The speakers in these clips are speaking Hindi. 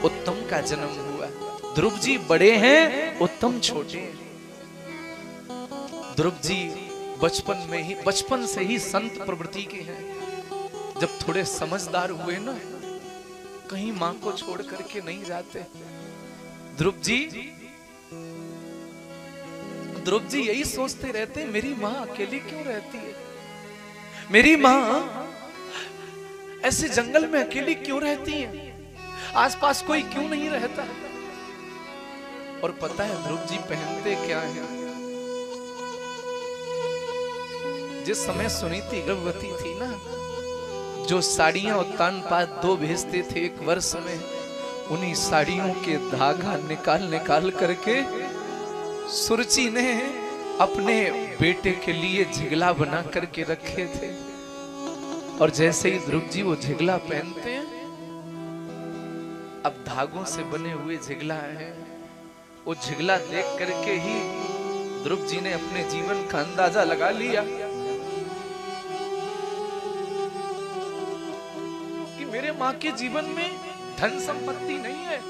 उत्तम का जन्म हुआ। ध्रुव जी बड़े हैं, उत्तम छोटे हैं। ध्रुव जी बचपन से ही संत प्रवृत्ति के हैं। जब थोड़े समझदार हुए ना, कहीं मां को छोड़ करके नहीं जाते। ध्रुव जी यही सोचते रहते, मेरी मां अकेली क्यों रहती है, मेरी मां ऐसे जंगल में अकेली क्यों रहती है, आसपास कोई क्यों नहीं रहता। और पता है ध्रुव जी पहनते क्या है? जिस समय सुनीति गर्भवती थी ना, जो साड़ियां उत्तान पात 2 भेजते थे एक वर्ष में, उन्हीं साड़ियों के धागा निकाल करके सुरुचि ने अपने बेटे के लिए झिगला बना करके रखे थे। और जैसे ही ध्रुव जी वो झिगला पहनते हैं, अब धागों से बने हुए झिगला है, वो झिगला देख करके ही ध्रुव जी ने अपने जीवन का अंदाजा लगा लिया कि मेरे मां के जीवन में धन संपत्ति नहीं है,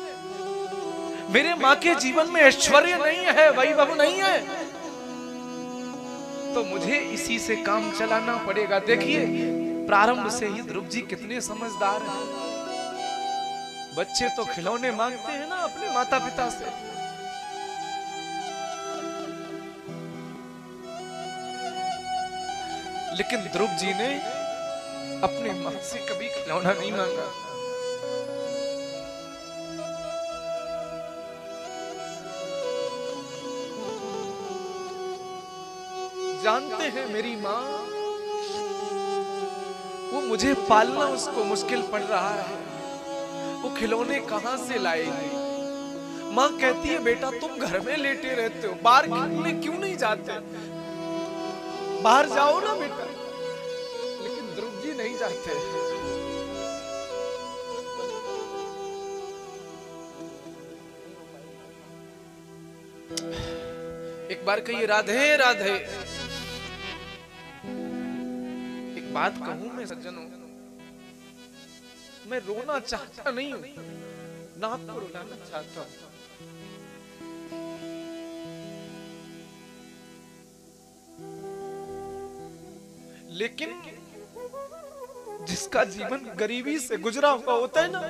मेरे मां के जीवन में ऐश्वर्य नहीं है, वैभव नहीं है, तो मुझे इसी से काम चलाना पड़ेगा। देखिए प्रारंभ से ही ध्रुव जी कितने समझदार हैं। बच्चे तो खिलौने मांगते हैं ना अपने माता पिता से, लेकिन ध्रुव जी ने अपने मां से कभी खिलौना नहीं मांगा। जानते हैं मेरी मां, वो मुझे पालना उसको मुश्किल पड़ रहा है, वो खिलौने कहां से लाएगी। मां कहती है बेटा तुम घर में लेटे रहते हो, बाहर खेलने क्यों नहीं जाते, बाहर जाओ ना बेटा। लेकिन ध्रुव जी नहीं जाते। एक बार कहिए राधे राधे। एक बात कहूं मैं सज्जनों, मैं रोना चाहता नहीं हूं, ना आपको रुलाना चाहता हूं। लेकिन जिसका जीवन गरीबी से गुजरा हुआ होता है ना,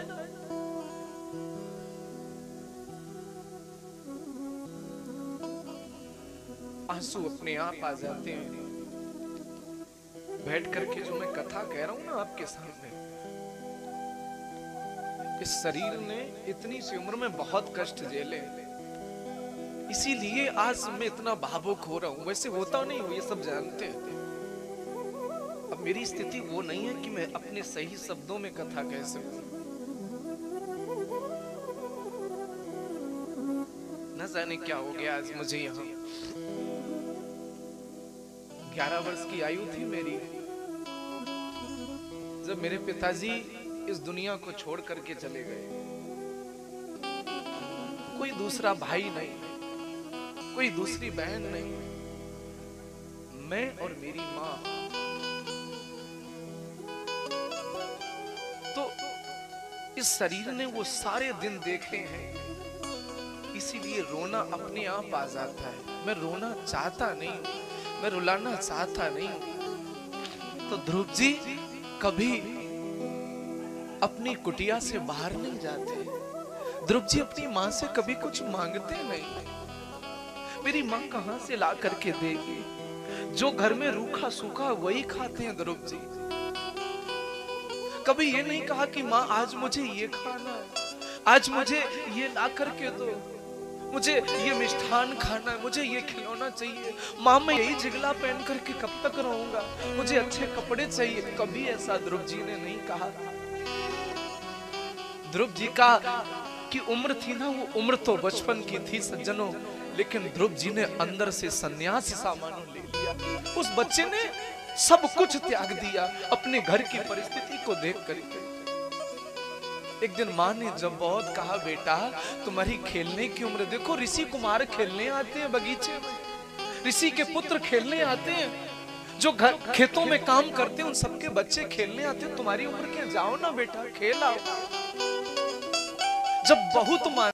आंसू अपने आप आ जाते हैं। बैठ करके जो मैं कथा कह रहा हूं ना आपके सामने, इस शरीर ने इतनी सी उम्र में बहुत कष्ट झेले, इसीलिए आज मैं इतना भावुक हो रहा हूं। वैसे होता नहीं हूं, ये सब जानते हैं। अब मेरी स्थिति वो नहीं है कि मैं अपने सही शब्दों में कथा कह सकूं। न जाने क्या हो गया आज मुझे। यहाँ 11 वर्ष की आयु थी मेरी, जब मेरे पिताजी इस दुनिया को छोड़ करके चले गए। कोई दूसरा भाई नहीं, कोई दूसरी बहन नहीं, मैं और मेरी मां। तो इस शरीर ने वो सारे दिन देखे हैं, इसीलिए रोना अपने आप आ जाता है। मैं रोना चाहता नहीं, मैं रुलाना चाहता नहीं। तो ध्रुव जी कभी अपनी कुटिया से बाहर नहीं जाते। ध्रुव जी अपनी मां से कभी कुछ मांगते नहीं। मेरी मां कहां से ला करके देगी? जो घर में रूखा सूखा वही खाते हैं ध्रुव जी। कभी ये नहीं कहा कि मां आज मुझे ये खाना है, आज मुझे ये ला करके दो, मुझे ये मिष्ठान खाना है, मुझे ये खिलौना चाहिए। मां मैं यही झिगला पहन करके कब तक रहूंगा, मुझे अच्छे कपड़े चाहिए। कभी ऐसा ध्रुव जी ने नहीं कहा। ध्रुव जी का की उम्र थी ना, वो उम्र तो बचपन की थी सज्जनों, लेकिन ध्रुव जी ने अंदर से संन्यास सामानों ले लिया। उस बच्चे ने सब कुछ त्याग दिया अपने घर की परिस्थिति को देख करके। एक दिन माँ ने जब बहुत कहा बेटा तुम्हारी खेलने की उम्र, देखो ऋषि कुमार खेलने आते हैं बगीचे में, ऋषि के पुत्र खेलने आते हैं, जो घर खेतों में काम करते हैं उन सबके बच्चे खेलने आते हैं। तुम्हारी उम्र क्या, जाओ ना बेटा खेल आओ। जब बहुत मान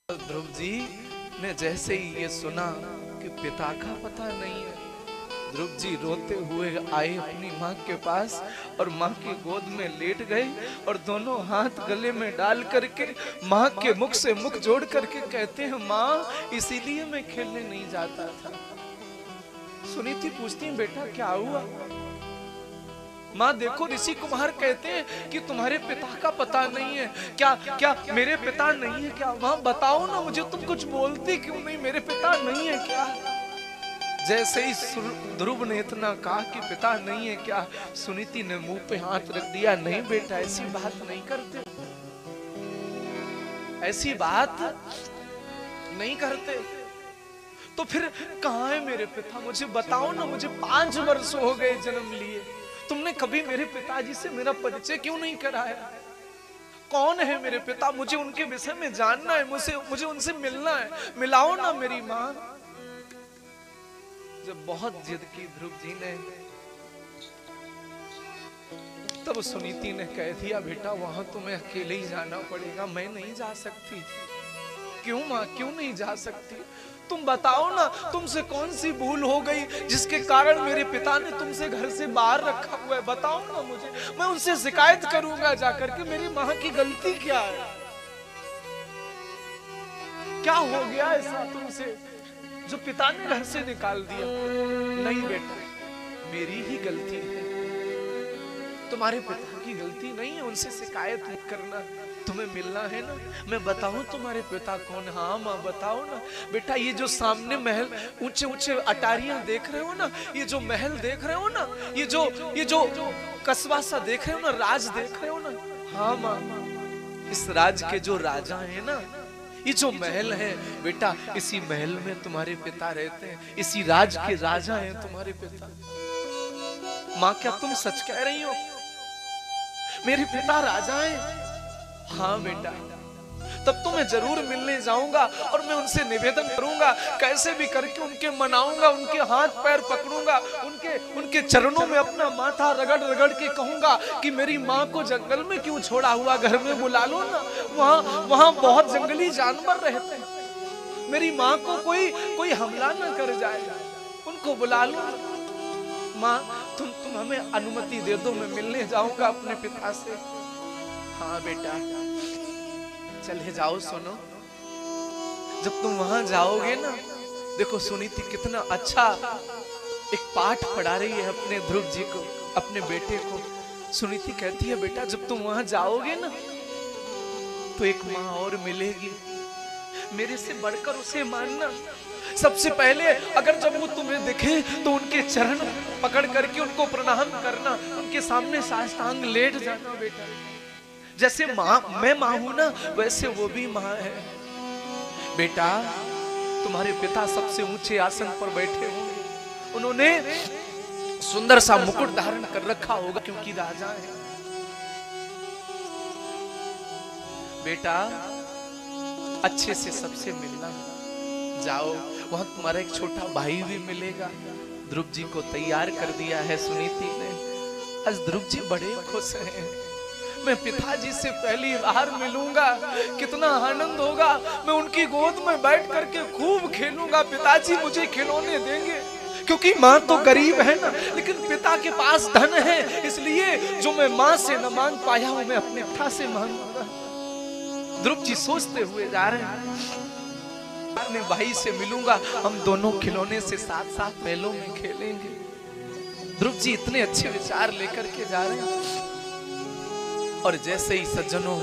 ध्रुव जी ने जैसे ही ये सुना कि पिता का पता नहीं है, ध्रुव जी रोते हुए आए अपनी माँ के पास और माँ की गोद में लेट गए और दोनों हाथ गले में डाल करके माँ के मुख से मुख जोड़ करके कहते हैं, माँ इसीलिए मैं खेलने नहीं जाता था। सुनीति पूछती है, बेटा क्या हुआ? माँ देखो, ऋषि कुमार कहते हैं कि तुम्हारे पिता का पता नहीं है। क्या क्या मेरे पिता नहीं है क्या? माँ बताओ ना मुझे, तुम कुछ बोलती क्यों नहीं? मेरे पिता नहीं है क्या? जैसे ही ध्रुव ने इतना कहा कि पिता नहीं है क्या, सुनीति ने मुंह पे हाथ रख दिया, नहीं बेटा ऐसी बात नहीं करते, ऐसी बात नहीं करते। तो फिर कहाँ है मेरे पिता? मुझे बताओ ना, मुझे 5 वर्ष हो गए जन्म लिए, तुमने कभी मेरे पिताजी से मेरा परिचय क्यों नहीं कराया? कौन है मेरे पिता? मुझे उनके विषय में जानना है, मुझे उनसे मिलना है, मिलाओ ना मेरी माँ। जब बहुत जिद की ध्रुव जी ने, तब सुनीति ने कह दिया, बेटा वहां तुम्हें अकेले ही जाना पड़ेगा, मैं नहीं जा सकती। क्यों माँ, क्यों नहीं जा सकती? तुम बताओ ना, तुमसे कौन सी भूल हो गई जिसके कारण मेरे पिता ने तुमसे घर से बाहर रखा हुआ है? बताओ ना मुझे, मैं उनसे शिकायत करूंगा जाकर के, मेरी माँ की गलती क्या है? क्या हो गया ऐसा तुमसे जो पिता ने घर से निकाल दिया? नहीं बेटा, मेरी ही गलती है, तुम्हारे पिता की गलती नहीं है, उनसे शिकायत मत करना, तुम्हें मिलना है ना, मैं बताऊं तुम्हारे पिता कौन? हाँ माँ बताओ ना। बेटा ये जो सामने महल, ऊंचे ऊंचे अटारियां देख रहे हो ना, ये जो महल देख रहे हो ना, ये जो कस्बा सा देख रहे हो ना, राज देख रहे हो ना, हाँ माँ, इस राज के जो राजा है ना, ये जो महल है बेटा, इसी महल में तुम्हारे पिता रहते हैं, इसी राज के राजा हैं तुम्हारे पिता। माँ क्या तुम सच कह रही हो? मेरे पिता राजा हैं? हाँ बेटा, तब तो मैं जरूर मिलने जाऊंगा और मैं उनसे निवेदन करूंगा, कैसे भी करके उनके मनाऊंगा, उनके हाथ पैर पकड़ूंगा, उनके चरणों में अपना माथा रगड़ रगड़ के कहूंगा कि मेरी माँ को जंगल में क्यों छोड़ा हुआ, घर में बुला लो ना, वहां बहुत जंगली जानवर रहते हैं, मेरी माँ को कोई हमला ना कर जाए, उनको बुला लो। माँ तुम हमें अनुमति दे दो, मैं मिलने जाऊंगा अपने पिता से। हाँ बेटा चले जाओ। सुनो, जब तुम वहां जाओगे ना, देखो सुनीति कितना अच्छा एक पाठ पढ़ा रही है अपने ध्रुव जी को, अपने बेटे को। सुनीति कहती है, बेटा जब तुम वहां जाओगे ना, तो एक माँ और मिलेगी, मेरे से बढ़कर उसे मानना। सबसे पहले अगर जब वो तुम्हें दिखे तो उनके चरण पकड़ करके उनको प्रणाम करना, उनके सामने साष्टांग लेट जाना। बेटा जैसे माँ, मैं माँ हूं ना, वैसे वो भी माँ है। बेटा तुम्हारे पिता सबसे ऊंचे आसन पर बैठे होंगे, उन्होंने सुंदर सा मुकुट धारण कर रखा होगा क्योंकि राजा है। बेटा अच्छे से सबसे मिलना, जाओ, वहां तुम्हारा एक छोटा भाई भी मिलेगा। ध्रुव जी को तैयार कर दिया है सुनीति ने। आज ध्रुव जी बड़े खुश हैं, मैं पिताजी से पहली बार मिलूंगा, कितना आनंद होगा, मैं उनकी गोद में बैठ करके खूब खेलूंगा, पिताजी मुझे खिलौने देंगे, क्योंकि माँ तो गरीब है ना, लेकिन पिता के पास धन है, इसलिए जो मैं माँ से न मांग पाया हूं मैं अपने पिता से मांगूंगा। ध्रुव जी सोचते हुए जा रहे हैं, अपने भाई से मिलूंगा, हम दोनों खिलौने से साथ साथ महलों में खेलेंगे। ध्रुव जी इतने अच्छे विचार लेकर के जा रहे हैं। और जैसे ही सज्जनों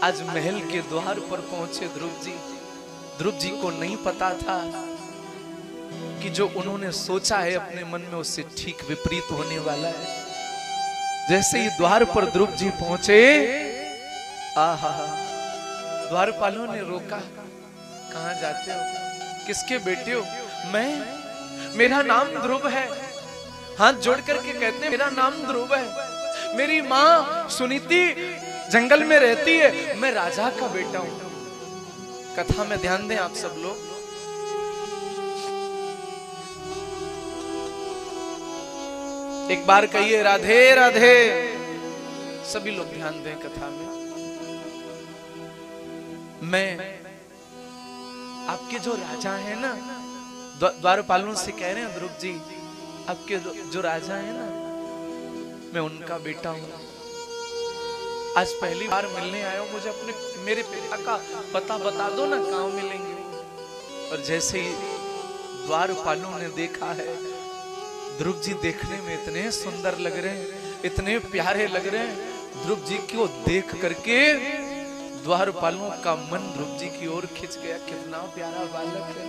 आज महल के द्वार पर पहुंचे ध्रुव जी को नहीं पता था कि जो उन्होंने सोचा है अपने मन में उससे ठीक विपरीत होने वाला है। जैसे ही द्वार पर ध्रुव जी पहुंचे, आहा, द्वारपालों ने रोका, कहां जाते हो, किसके बेटे हो? मैं, मेरा नाम ध्रुव है। हाथ जोड़ करके कहते हैं मेरा नाम ध्रुव है। मेरी माँ सुनीति जंगल में रहती है, मैं राजा का बेटा हूं। कथा में ध्यान दें आप सब लोग। एक बार कहिए राधे राधे। सभी लोग ध्यान दें कथा में। मैं, आपके जो राजा हैं ना, द्वारपालों से कह रहे हैं ध्रुव जी, आपके जो राजा हैं ना, मैं उनका बेटा हूं। आज पहली बार मिलने आया हूं, मुझे अपने मेरे पिता का पता बता दो ना, कहां मिलेंगे। और जैसे ही द्वारपालों ने देखा है, ध्रुव जी देखने में इतने सुंदर लग रहे हैं, इतने प्यारे लग रहे हैं। ध्रुव जी को देख करके द्वारपालों का मन ध्रुव जी की ओर खिंच गया। कितना प्यारा बालक है।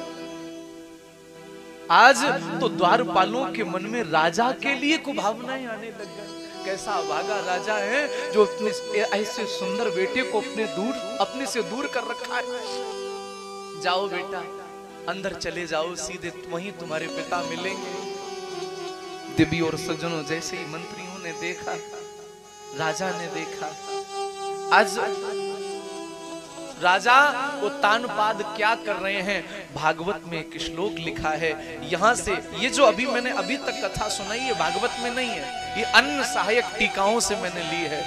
आज तो द्वारपालों के मन में राजा के लिए को भावनाएं आने लग गई। कैसा भागा राजा है जो अपने ऐसे सुंदर बेटे को अपने से दूर कर रखा है। जाओ बेटा, अंदर चले जाओ, सीधे वहीं तुम्हारे पिता मिलेंगे। देवी और सज्जनों, जैसे ही मंत्रियों ने देखा, राजा ने देखा, आज राजा उत्तानपाद क्या कर रहे हैं, भागवत में एक श्लोक लिखा है। यहां से ये जो अभी मैंने अभी तक कथा सुनाई है, भागवत में नहीं है, ये अन्य सहायक टीकाओं से मैंने ली है।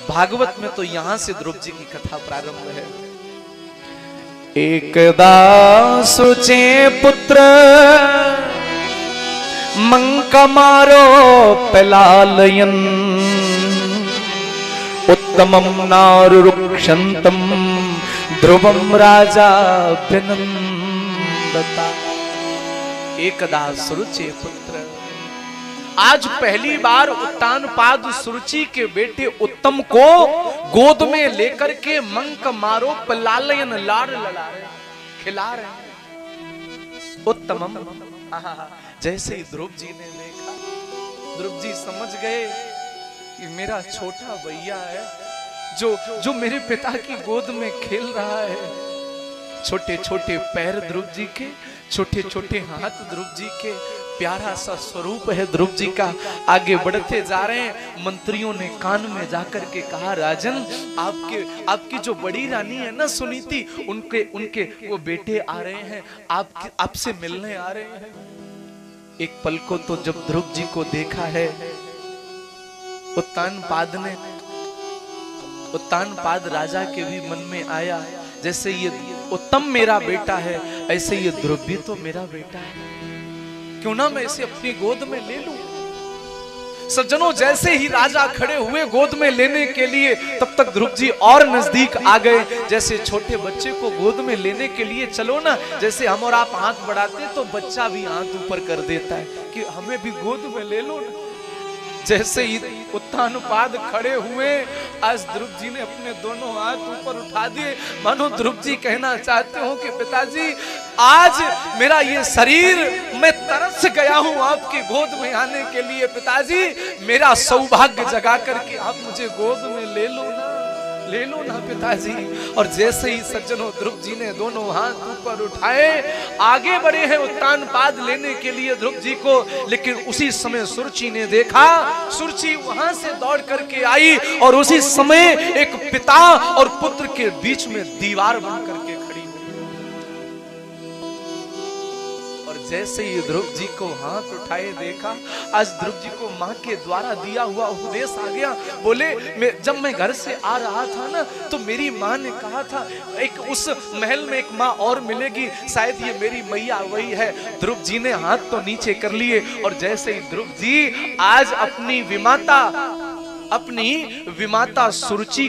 भागवत में तो यहां से ध्रुव जी की कथा प्रारंभ है। एकदा सुचे पुत्र मंकमारो पलालयन उत्तमं नारुरुक्षन्तम ध्रुवम राजा विनंदता। एकदा सुरुचि पुत्र, आज पहली बार उत्तानपाद सुरुचि के बेटे उत्तम को गोद में लेकर के मंकमारो पलालयन, लाड़ लड़ा रहे, खिला रहे। उत्तमम, जैसे ही ध्रुव जी ने देखा, ध्रुव जी समझ गए कि मेरा छोटा भैया है जो मेरे पिता की गोद में खेल रहा है। छोटे छोटे पैर ध्रुव जी के, छोटे छोटे हाथ ध्रुव जी के, प्यारा सा स्वरूप है ध्रुव जी का। आगे बढ़ते जा रहे हैं। मंत्रियों ने कान में जाकर के कहा, राजन, आपकी जो बड़ी रानी है ना सुनीति, उनके वो बेटे आ रहे हैं, आपसे मिलने आ रहे हैं। एक पल को तो जब ध्रुव जी को देखा है, उत्तानपाद राजा के भी मन में आया, जैसे ये उत्तम मेरा बेटा है, ऐसे ये ध्रुव भी तो मेरा बेटा है, क्यों ना मैं इसे अपनी गोद में ले लूं। सज्जनों, जैसे ही राजा खड़े हुए गोद में लेने के लिए, तब तक ध्रुव जी और नजदीक आ गए। जैसे छोटे बच्चे को गोद में लेने के लिए चलो ना, जैसे हम और आप हाथ बढ़ाते तो बच्चा भी हाथ ऊपर कर देता है कि हमें भी गोद में ले लो ना। जैसे ही उत्तानपाद खड़े हुए, आज ध्रुव जी ने अपने दोनों हाथ ऊपर उठा दिए, मानो ध्रुव जी कहना चाहते हो कि पिताजी, आज मेरा ये शरीर, मैं तरस गया हूं आपकी गोद में आने के लिए। पिताजी, मेरा सौभाग्य जगा करके आप मुझे गोद में ले लो ना, ले लो ना पिताजी। और जैसे ही सज्जनों ध्रुव जी ने दोनों हाथ ऊपर उठाए, आगे बढ़े हैं उत्तानपाद लेने के लिए ध्रुव जी को। लेकिन उसी समय सुरुचि ने देखा, सुरुचि वहां से दौड़ करके आई और उसी समय एक पिता और पुत्र के बीच में दीवार बन करके खड़ी हुई। और जैसे ही ध्रुव जी को हाथ उठाए देखा, आज ध्रुव जी को माँ के द्वारा दिया हुआ उपदेश आ गया। बोले, जब मैं घर से आ रहा था ना, तो मेरी माँ ने कहा था एक उस महल में एक माँ और मिलेगी, शायद ये मेरी मैया वही है। ध्रुव जी ने हाथ तो नीचे कर लिए, और जैसे ही ध्रुव जी आज अपनी विमाता सुरुचि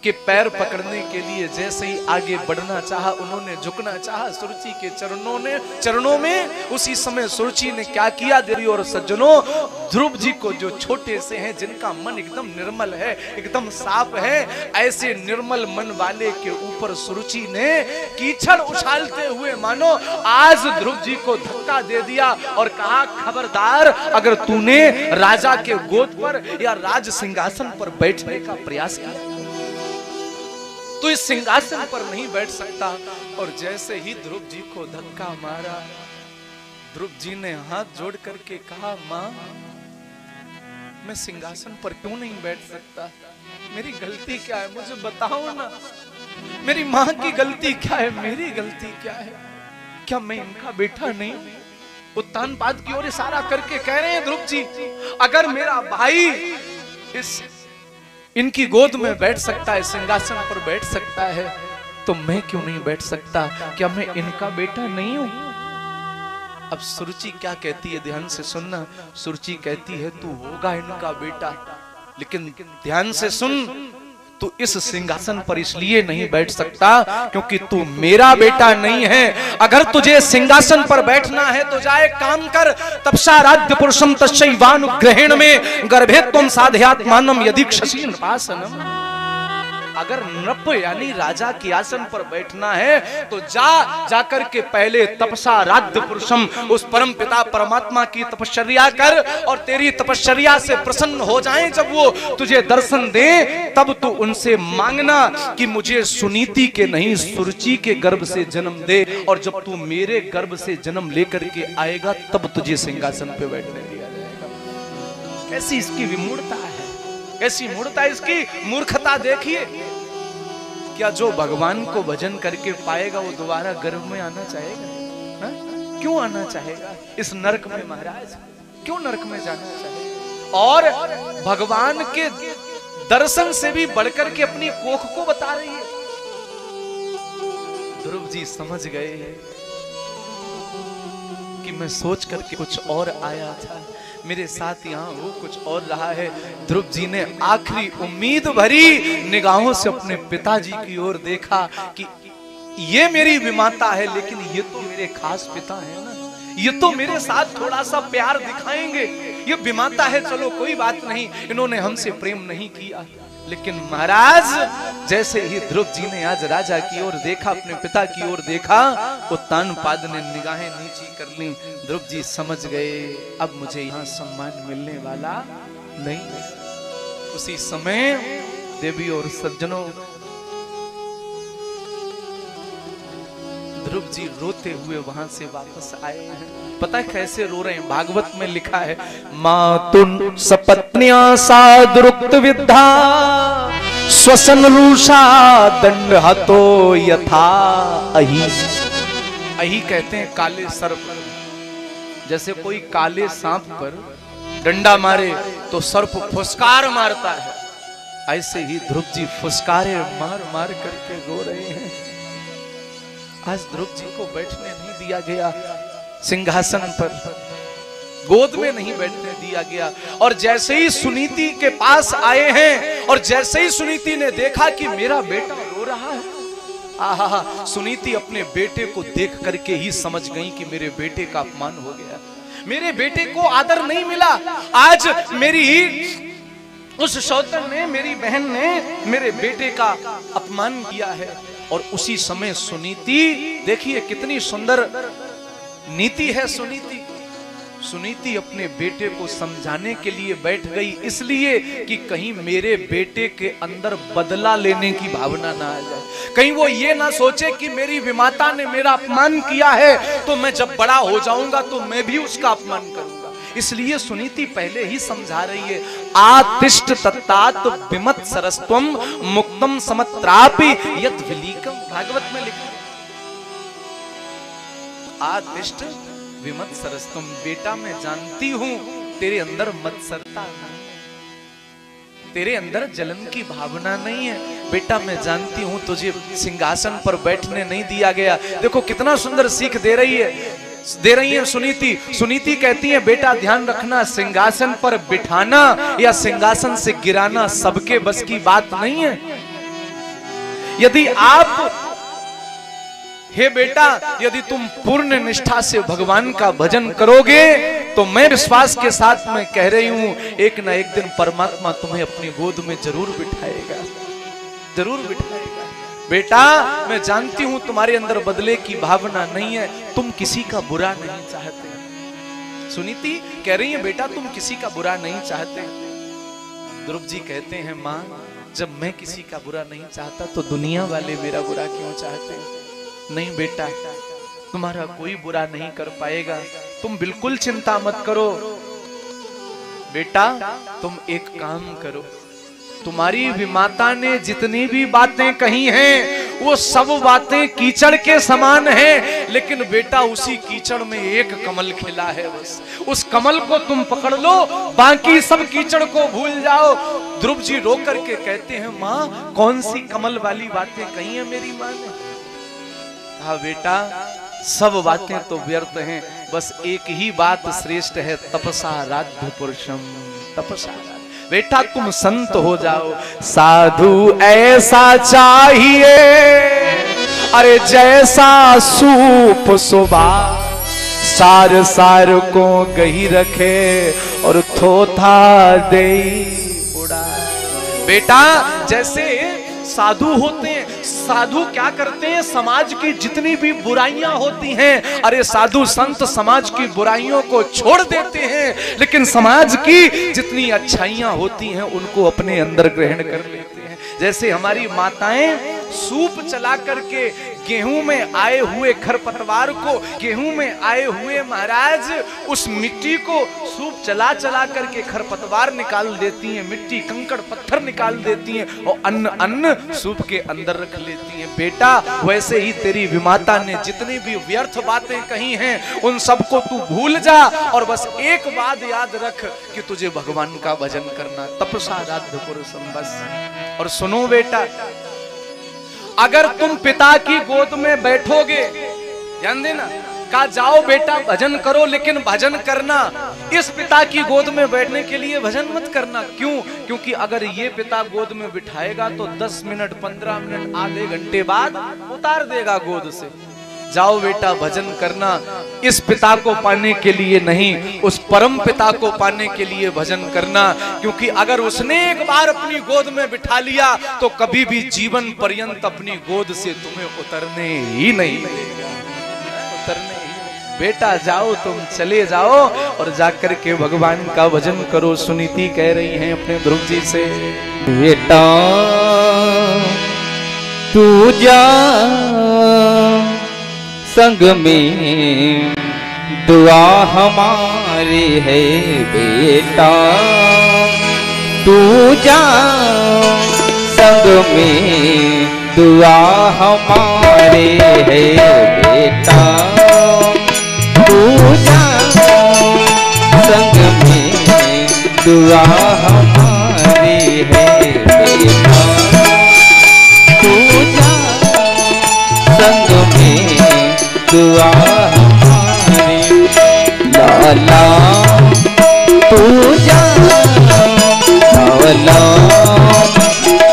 के पैर पकड़ने के लिए जैसे ही आगे बढ़ना चाहा, उन्होंने झुकना चाहा सुरुचि के चरणों में, उसी समय सुरुचि ने क्या किया। देवी और सज्जनों, ध्रुव जी को, जो छोटे से हैं, जिनका मन एकदम निर्मल है, एकदम साफ है, ऐसे निर्मल मन वाले के ऊपर सुरुचि ने कीचड़ उछालते हुए मानो आज ध्रुव जी को धक्का दे दिया और कहा, खबरदार, अगर तूने राजा के गोद पर या राज सिंहासन पर बैठने का प्रयास किया, तू इस सिंहासन पर नहीं बैठ सकता। और जैसे ही ध्रुव जी को धक्का मारा, ध्रुव जी ने हाथ जोड़ करके कहा, मां मैं सिंहासन पर क्यों नहीं बैठ सकता? मेरी गलती क्या है, मुझे बताओ ना। मेरी मां की गलती क्या है, मेरी गलती क्या है? क्या मैं इनका बेटा नहीं? उत्तानपाद की ओर इशारा करके कह रहे हैं ध्रुव जी, अगर मेरा भाई इनकी गोद में बैठ सकता है, सिंहासन पर बैठ सकता है, तो मैं क्यों नहीं बैठ सकता? क्या मैं इनका बेटा नहीं हूं? अब सुरुचि क्या कहती है, ध्यान से सुनना। सुरुचि कहती है तू होगा इनका बेटा, लेकिन ध्यान से सुन, तू इस सिंहासन पर इसलिए नहीं बैठ सकता क्योंकि तू मेरा बेटा नहीं है। अगर तुझे सिंहासन पर बैठना है तो जाए काम कर, तपसाराध्य पुरुषम तस्यैवानुग्रहेण में गर्भे त्वं साधयात्मानम यदि क्षसी नृपासनम। अगर नृप यानी राजा के आसन पर बैठना है तो जाकर के पहले तपसाराध्य पुरुषम, उस परम पिता परमात्मा की तपश्चर्या कर, और तेरी तपश्चर्या से प्रसन्न हो जाएं जब वो तुझे दर्शन दे, तब तू उनसे मांगना कि मुझे सुनीति के नहीं सुरुचि के गर्भ से जन्म दे, और जब तू मेरे गर्भ से जन्म लेकर के आएगा तब तुझे सिंहासन पे बैठने दिया जाएगा। कैसी इसकी विमूढ़ता है, कैसी मूर्खता इसकी, मूर्खता देखिए। क्या जो भगवान को भजन करके पाएगा वो दोबारा गर्भ में आना चाहेगा? हा? क्यों आना चाहेगा इस नरक में? महाराज क्यों नरक में जाना चाहेगा? और भगवान के दर्शन से भी बढ़कर के अपनी कोख को बता रही है। ध्रुव जी समझ गए कि मैं सोच करके कुछ और आया था, मेरे साथ यहाँ वो कुछ और रहा है। ध्रुव जी ने आखिरी उम्मीद भरी निगाहों से अपने पिताजी की ओर देखा कि ये मेरी विमाता है, लेकिन ये तो मेरे खास पिता है ना, ये तो मेरे साथ थोड़ा सा प्यार दिखाएंगे। ये विमाता है, चलो कोई बात नहीं, इन्होंने हमसे प्रेम नहीं किया। लेकिन महाराज जैसे ही ध्रुव जी ने आज राजा की ओर देखा, अपने पिता की ओर देखा, उत्तानपाद ने निगाहें नीची कर ली। ध्रुव जी समझ गए अब मुझे यहाँ सम्मान मिलने वाला नहीं है। उसी समय देवी और सज्जनों, ध्रुव जी रोते हुए वहां से वापस आए हैं। पता है कैसे रो रहे हैं? भागवत में लिखा है, मातुन सपत्न्या सादरुक्त विद्धा स्वसन रूषा दंड हतो यथा अहि। अहि कहते हैं काले सर्प। जैसे कोई काले सांप पर डंडा मारे तो सर्प फुसकार मारता है, ऐसे ही ध्रुव जी फुसकारे मार मार करके रो रहे हैं। आज ध्रुव जी को बैठने नहीं दिया गया सिंहासन पर, गोद में नहीं बैठने दिया गया। और जैसे ही सुनीति के पास आए हैं और जैसे ही सुनीति ने देखा कि मेरा बेटा रो रहा है, आहा, सुनीति अपने बेटे को देख करके ही समझ गई कि मेरे बेटे का अपमान हो गया, मेरे बेटे को आदर नहीं मिला। आज मेरी उस सौतन ने, मेरी बहन ने मेरे बेटे का अपमान किया है। और उसी समय सुनीति, देखिए कितनी सुंदर नीति है सुनीति। सुनीति अपने बेटे को समझाने के लिए बैठ गई, इसलिए कि कहीं मेरे बेटे के अंदर बदला लेने की भावना ना आ जाए, कहीं वो ये ना सोचे कि मेरी विमाता ने मेरा अपमान किया है तो मैं जब बड़ा हो जाऊंगा तो मैं भी उसका अपमान करूंगा। इसलिए सुनीति पहले ही समझा रही है, आतिष्ठ तत्तात विमत सरस्त्वम मुक्तम समत्रापि यत् विलीकम। भागवत में लिखा, आतिष्ठ विमत सरस्त्वम, बेटा मैं जानती हूं तेरे अंदर मत्सरता नहीं, तेरे अंदर जलन की भावना नहीं है। बेटा मैं जानती हूं तुझे सिंहासन पर बैठने नहीं दिया गया। देखो कितना सुंदर सीख दे रही है सुनीति। सुनीति कहती है, बेटा ध्यान रखना, सिंहासन पर बिठाना या सिंहासन से गिराना सबके बस की बात नहीं है। यदि आप, हे बेटा, यदि तुम पूर्ण निष्ठा से भगवान का भजन करोगे तो मैं विश्वास के साथ में कह रही हूं, एक ना एक दिन परमात्मा तुम्हें अपनी गोद में जरूर बिठाएगा, जरूर बिठाएगा। बेटा मैं जानती हूं तुम्हारे अंदर बदले की भावना नहीं है, तुम किसी का बुरा नहीं चाहते। सुनीति कह रही है, बेटा तुम किसी का बुरा नहीं चाहते। ध्रुव जी कहते हैं, मां जब मैं किसी का बुरा नहीं चाहता तो दुनिया वाले मेरा बुरा क्यों चाहते हैं? नहीं बेटा, तुम्हारा कोई बुरा नहीं कर पाएगा, तुम बिल्कुल चिंता मत करो। बेटा तुम एक काम करो, तुम्हारी भी माता ने जितनी भी बातें कही हैं वो सब बातें कीचड़ के समान हैं, लेकिन बेटा उसी कीचड़ में एक कमल खिला है, बस उस कमल को तुम पकड़ लो, बाकी सब कीचड़ को भूल जाओ। ध्रुव जी रो करके कहते हैं, माँ कौन सी कमल वाली बातें कही है मेरी माँ ने? कहा बेटा सब बातें तो व्यर्थ हैं, बस एक ही बात श्रेष्ठ है, तपसा राध्य पुरुषम, तपसा। बेटा तुम संत हो जाओ, साधु ऐसा चाहिए, अरे जैसा सूप सुबह सार सार को गही रखे और थोथा दे उड़ा। बेटा जैसे साधु होते हैं, साधु क्या करते हैं, समाज की जितनी भी बुराइयां होती हैं, अरे साधु संत समाज की बुराइयों को छोड़ देते हैं, लेकिन समाज की जितनी अच्छाइयां होती हैं उनको अपने अंदर ग्रहण कर लेते हैं। जैसे हमारी माताएं सूप चला करके गेहूं में आए हुए खरपतवार को, गेहूं में आए हुए महाराज उस मिट्टी को सूप चला चला करके खरपतवार निकाल देती हैं, मिट्टी कंकड़ पत्थर निकाल देती हैं और अन्न सूप के अंदर रख लेती हैं। बेटा वैसे ही तेरी विमाता ने जितनी भी व्यर्थ बातें कही हैं उन सबको तू भूल जा, और बस एक बात याद रख कि तुझे भगवान का भजन करना, तपसा राध्य पुरुषम, बस। और सुनो बेटा, अगर तुम पिता की गोद में बैठोगे, ध्यान देना, कहा जाओ बेटा भजन करो, लेकिन भजन करना इस पिता की गोद में बैठने के लिए भजन मत करना। क्यों? क्योंकि अगर ये पिता गोद में बिठाएगा तो 10 मिनट 15 मिनट आधे घंटे बाद उतार देगा गोद से। जाओ बेटा भजन करना इस पिता को पाने के लिए नहीं, उस परम पिता को पाने के लिए भजन करना, क्योंकि अगर उसने एक बार अपनी गोद में बिठा लिया तो कभी भी जीवन पर्यंत अपनी गोद से तुम्हें उतरने ही नहीं देगा, उतरने ही। बेटा जाओ तुम चले जाओ और जाकर के भगवान का भजन करो। सुनीति कह रही हैं अपने ध्रुव जी से, बेटा तू जा संग में दुआ हमारी है, बेटा तू जा संग में दुआ हमारे है, बेटा तू जा संग में दुआ हमारी है, बेटा तू जा संग में दुआ हमारी। लाला तू जा, लाला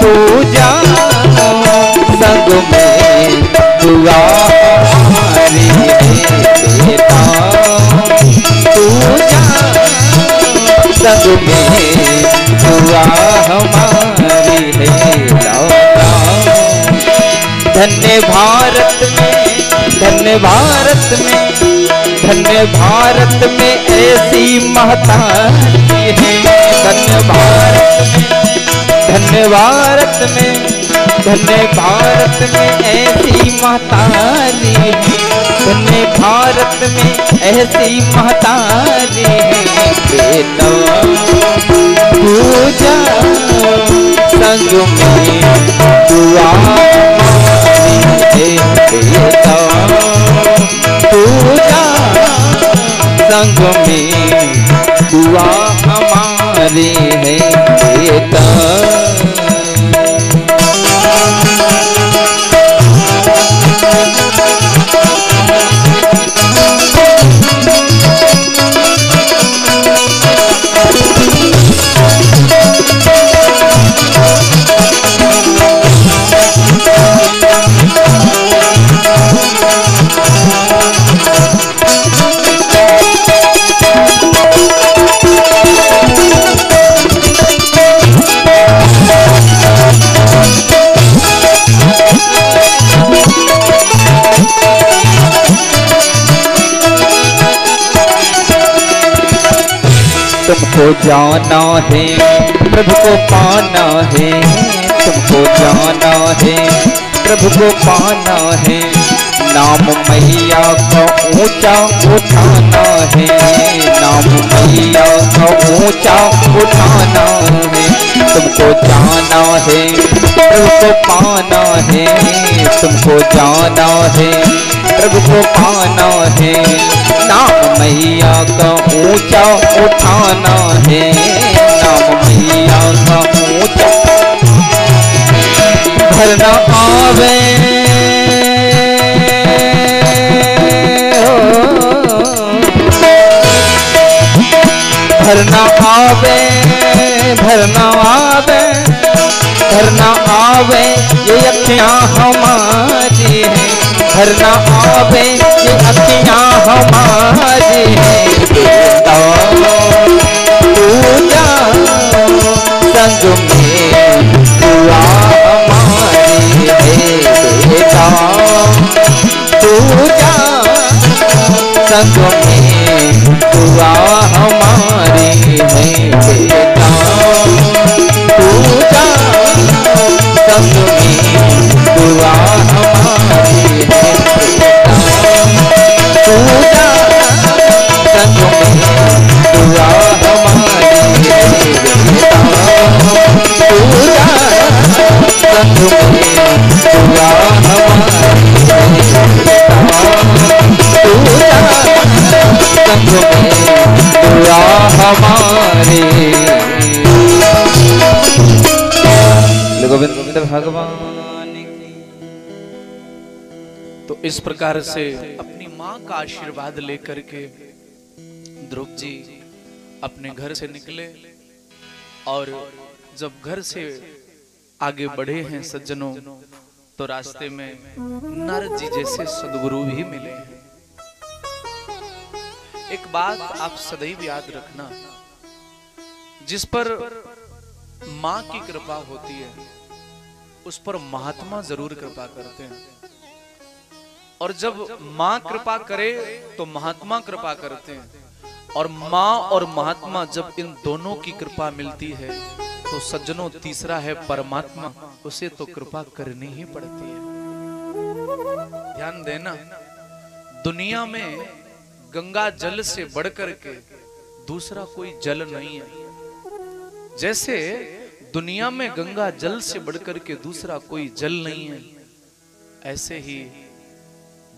तू जा संग में दुआ हमारी है, बेटा तू जा संग में दुआ हमारी है। लाला धन्य भारत में, धन्य भारत में, धन्य भारत में ऐसी महतारी है, धन्य भारत में, धन्य भारत में, धन्य भारत में ऐसी महतारी है, धन्य भारत में ऐसी महतारी है, बेटा तू जा संग में दुआ हमारी है, बेटा तू जा संग में दुआ हमारी है, बेटा। तुमको जाना है, प्रभु को पाना है, तुमको जाना है, प्रभु को पाना है। नाम मैया का ऊंचा उठाना है, नाम मैया का ऊंचा उठाना है। तुमको जाना है, प्रभु को पाना है, तुमको जाना है, प्रभु को पाना है। नाम मैया का ऊंचा उठाना है, नाम मैया का ऊंचा भरना आवे, भरना आवे, भरना आवे, भरना आवे ये अखियां हमारी हैं, भरना आवे ये अखियां हमारी हैं। बेटा तू जा संग में दुआ हमारी है, बेटा तू जा संग में दुआ हमारी है। बेटा तू जा संग में दुआ हमारी है, तू जा संग में दुआ हमारी है। तू जा संग में दुआ हमारी है, तू जा संग में दुआ हमारी। गोविंद भगवान की। तो इस प्रकार से अपनी माँ का आशीर्वाद लेकर के ध्रुव जी अपने घर से निकले, और जब घर से आगे बढ़े हैं सज्जनों, तो रास्ते में नारद जी जैसे सद्गुरु भी मिले हैं। एक बात आप सदैव याद रखना, जिस पर माँ की कृपा होती है उस पर महात्मा जरूर कृपा करते हैं, और जब माँ कृपा करे तो महात्मा कृपा करते हैं, और माँ और महात्मा जब इन दोनों की कृपा मिलती है तो सज्जनों तीसरा है परमात्मा, उसे तो कृपा करनी ही पड़ती है। ध्यान देना, दुनिया में गंगा जल से बढ़कर के दूसरा कोई जल नहीं है। जैसे दुनिया में गंगा जल से बढ़कर के दूसरा कोई जल नहीं है, ऐसे ही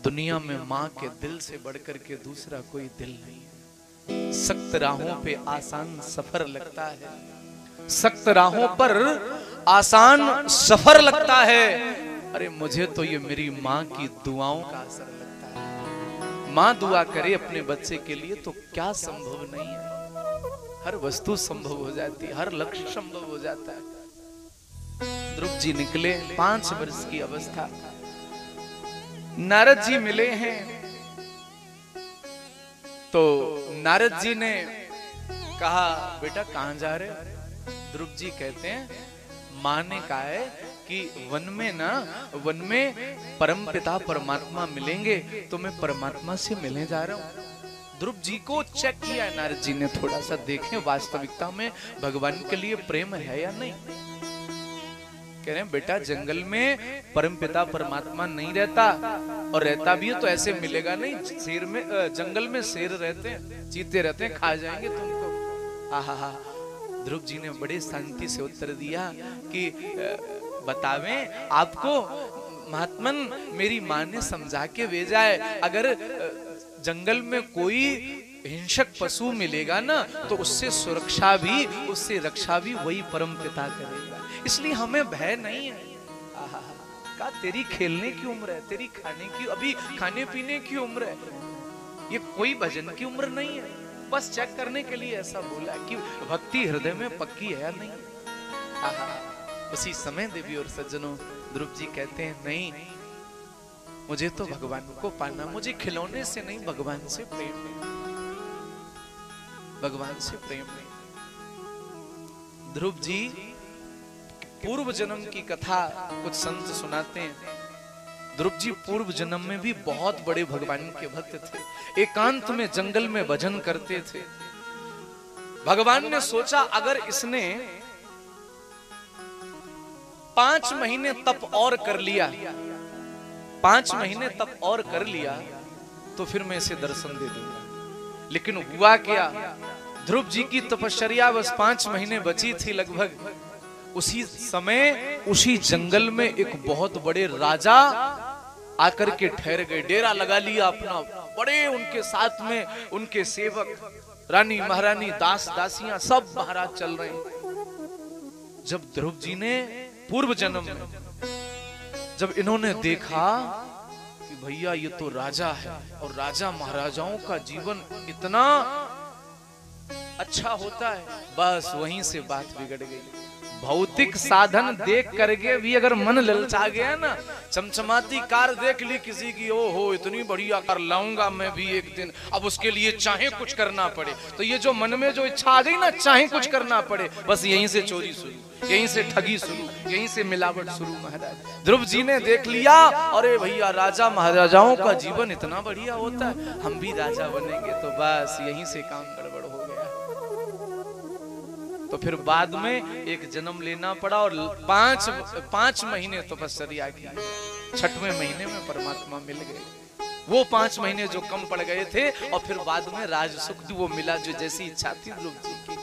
दुनिया में माँ के दिल से बढ़कर के दूसरा कोई दिल नहीं है। सख्त राहों पे आसान सफर लगता है, सख्त राहों पर आसान सफर लगता है। अरे मुझे तो ये मेरी माँ की दुआओं का असर लगता है। माँ दुआ करे अपने बच्चे के लिए तो क्या संभव नहीं है। हर वस्तु संभव हो जाती है, हर लक्ष्य संभव हो जाता है। ध्रुव जी निकले, 5 वर्ष की अवस्था। नारद जी मिले हैं, तो नारद जी ने कहा बेटा कहां जा रहे? ध्रुव जी कहते हैं माँ ने कहा है कि वन में परमपिता परमात्मा मिलेंगे, तो मैं परमात्मा से मिलने जा रहा हूं। ध्रुव जी को चेक किया नारद जी ने, थोड़ा सा देखें वास्तविकता में भगवान के लिए प्रेम है या नहीं। कह रहे हैं बेटा जंगल में परमपिता परमात्मा नहीं रहता, और रहता भी है तो ऐसे मिलेगा नहीं। शेर में जंगल में शेर रहते हैं, चीते रहते हैं, खा जाएंगे तुमको। आहा, ध्रुव जी ने बड़े शांति से उत्तर दिया कि बतावें आपको महात्मन, मेरी माँ ने समझा के भेजा है। अगर जंगल में कोई हिंसक पशु मिलेगा ना, तो उससे सुरक्षा भी, उससे रक्षा भी वही परम पिता करेगा, इसलिए हमें भय नहीं है। का तेरी खेलने की उम्र है, तेरी खाने की, अभी खाने पीने की उम्र है, ये कोई भजन की उम्र नहीं है। बस चेक करने के लिए ऐसा बोला कि भक्ति हृदय में पक्की है या नहीं। उसी समय देवी और सज्जनों ध्रुव जी कहते हैं नहीं, मुझे तो भगवान को पाना, मुझे खिलौने से नहीं भगवान से प्रेम है, भगवान से प्रेम है। ध्रुव जी पूर्व जन्म की कथा कुछ संत सुनाते हैं। ध्रुव जी पूर्व जन्म में भी बहुत बड़े भगवान के भक्त थे, एकांत में जंगल में भजन करते थे। भगवान ने सोचा अगर इसने 5 महीने तप और कर लिया, 5 महीने तप और कर लिया तो फिर मैं इसे दर्शन दे दूंगा। लेकिन हुआ क्या, ध्रुव जी की तपश्चर्या बस 5 महीने बची थी लगभग। उसी समय उसी जंगल में एक बहुत बड़े राजा आकर के ठहर गए, डेरा लगा लिया अपना। बड़े उनके साथ में उनके सेवक, रानी महारानी, दास दासियां सब महाराज चल रहे हैं। जब ध्रुव जी ने पूर्व जन्म में जब इन्होंने देखा कि भैया ये तो राजा है और राजा महाराजाओं का जीवन इतना अच्छा होता है, बस वहीं से बात बिगड़ गई। भौतिक साधन देख करके भी अगर मन ललचा गया ना, चमचमाती कार देख ली किसी की, ओ हो इतनी बढ़िया कार लाऊंगा मैं भी एक दिन, अब उसके लिए चाहे कुछ करना पड़े, तो ये जो मन में जो इच्छा आ गई ना, चाहे कुछ करना पड़े, बस यहीं से चोरी शुरू, यहीं से ठगी शुरू, यहीं से मिलावट शुरू। महाराज ध्रुव जी ने देख लिया, अरे भैया राजा महाराजाओं का जीवन इतना बढ़िया होता है, हम भी राजा बनेंगे, तो बस यहीं से काम गड़बड़ हो गया। तो फिर बाद में एक जन्म लेना पड़ा और 5 महीने तपस्या की। 6वें महीने में परमात्मा मिल गए। वो 5 महीने जो कम पड़ गए थे और फिर बाद में राज सुख वो मिला जो जैसी इच्छा थी ध्रुव जी की।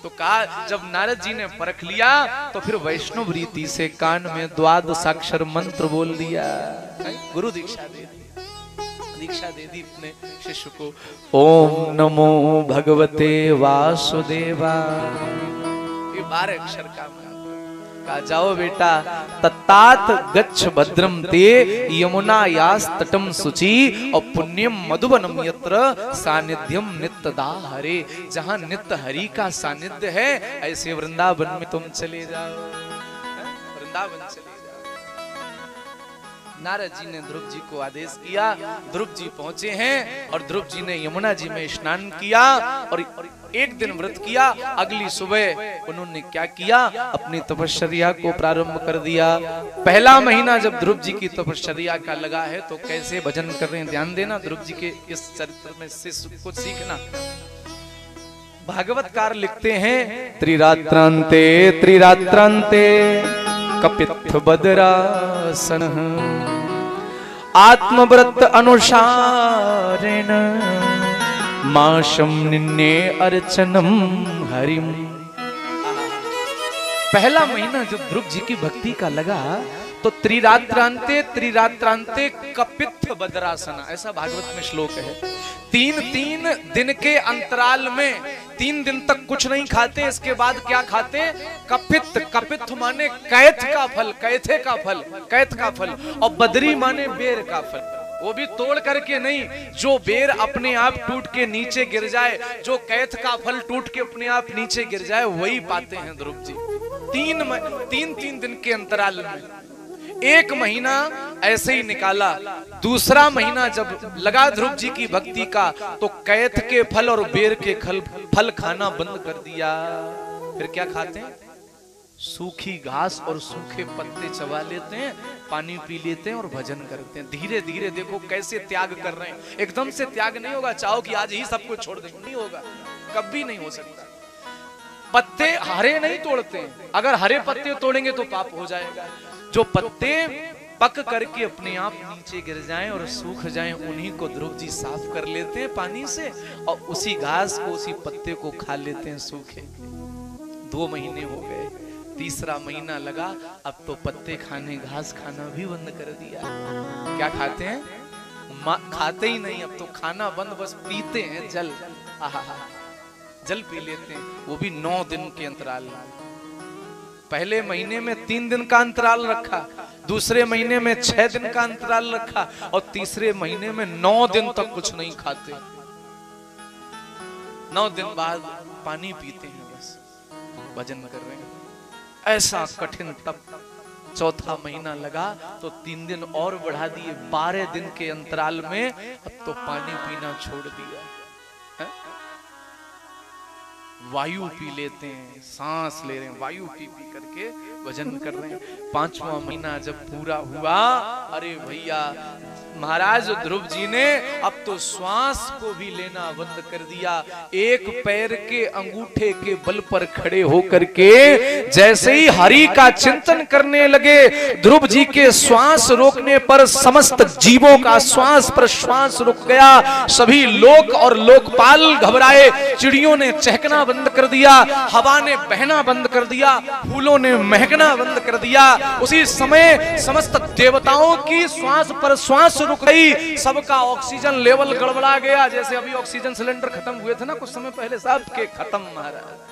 तो कहा जब नारद जी ने परख लिया तो फिर वैष्णव रीति से कान में 12 अक्षर मंत्र बोल दिया, गुरु दीक्षा दे दी, दीक्षा दे दी अपने शिष्य को। ओम नमो भगवते वासुदेवा, ये 12 अक्षर का कहा जाओ बेटा, तत्तात गच्छ भद्रम ते यमुना यास तटम सुचि और पुण्यम मधुबनम यत्र सानिध्यम नित्यदा हरे। जहां नित्य हरि का सानिध्य है ऐसे वृंदावन में तुम चले जाओ, वृंदावन चले। नारद जी ने ध्रुव जी को आदेश किया, ध्रुव जी पहुंचे हैं और ध्रुव जी ने यमुना जी में स्नान किया और एक दिन व्रत किया। अगली सुबह उन्होंने क्या किया, अपनी तपश्चर्या को प्रारंभ कर दिया। पहला महीना जब ध्रुव जी की तपश्चर्या का लगा है तो कैसे भजन कर रहे हैं, ध्यान देना। ध्रुव जी के इस चरित्र में से कुछ सीखना। भागवतकार लिखते हैं, त्रिरात्रांते त्रिरात्रांते कपित्थ बदरासन आत्मव्रत अनुसारेण माशम निन्ने अर्चनम हरिम। पहला महीना जब ध्रुव जी की भक्ति का लगा तो त्रिरात्रांते त्रिरात्रांते कपित्थ बदरासना, ऐसा भागवत में श्लोक है। 3 दिन के अंतराल में 3 दिन तक कुछ नहीं खाते, इसके बाद क्या खाते, कपित्थ। कपित्थ माने कैथ का फल, कैथे का फल, कैथ का फल, और बदरी माने बेर का फल। वो भी तोड़ करके नहीं, जो बेर अपने आप टूट के नीचे गिर जाए, जो कैथ का फल टूट के अपने आप नीचे गिर जाए, वही पाते हैं ध्रुव जी। 3 दिन के अंतराल में 1 महीना ऐसे ही निकाला। दूसरा महीना जब लगा ध्रुव जी की भक्ति का तो कैथ के फल और बेर के फल खाना बंद कर दिया। फिर क्या खाते हैं, सूखी घास और सूखे पत्ते चबा लेते हैं, पानी पी लेते हैं और भजन करते हैं। धीरे धीरे देखो कैसे त्याग कर रहे हैं। एकदम से त्याग नहीं होगा, चाहो कि आज ही सब कुछ छोड़ दें, नहीं होगा, कभी नहीं हो सकता। पत्ते हरे नहीं तोड़ते हैं, अगर हरे पत्ते तोड़ेंगे तो पाप हो जाएगा। जो पत्ते पक करके अपने आप नीचे गिर जाएं और सूख जाएं, उन्हीं को ध्रुव जी साफ कर लेते हैं पानी से और उसी घास को, उसी पत्ते को खा लेते हैं सूखे। 2 महीने हो गए, तीसरा महीना लगा, अब तो पत्ते खाने, घास खाना भी बंद कर दिया। क्या खाते हैं, खाते ही नहीं, अब तो खाना बंद, बस पीते हैं जल। जल पी लेते हैं, वो भी 9 दिन के अंतराल में। पहले महीने में 3 दिन का अंतराल रखा, दूसरे महीने में 6 दिन का अंतराल रखा और तीसरे महीने में 9 दिन तक कुछ नहीं खाते। 9 दिन बाद पानी पीते हैं, बस भजन कर रहे हैं। ऐसा कठिन तप। चौथा महीना लगा तो 3 दिन और बढ़ा दिए। 12 दिन के अंतराल में अब तो पानी पीना छोड़ दिया, वायु पी लेते हैं, सांस ले रहे हैं, वायु पी करके भजन कर रहे हैं। 5वां महीना जब पूरा हुआ, अरे भैया महाराज ध्रुव जी ने अब तो श्वास को भी लेना बंद कर दिया। एक पैर के अंगूठे के बल पर खड़े होकर के जैसे ही हरि का चिंतन करने लगे, ध्रुव जी के श्वास रोकने पर समस्त जीवों का श्वास प्रश्वास रुक गया। सभी लोक और लोकपाल घबराए, चिड़ियों ने चहकना बंद कर दिया, हवा ने बहना बंद कर दिया, फूलों ने महकना बंद कर दिया। उसी समय समस्त देवताओं की श्वास पर श्वास रुक गई, सबका ऑक्सीजन लेवल गड़बड़ा गया। जैसे अभी ऑक्सीजन सिलेंडर खत्म हुए थे ना कुछ समय पहले, सब के खत्म महाराज।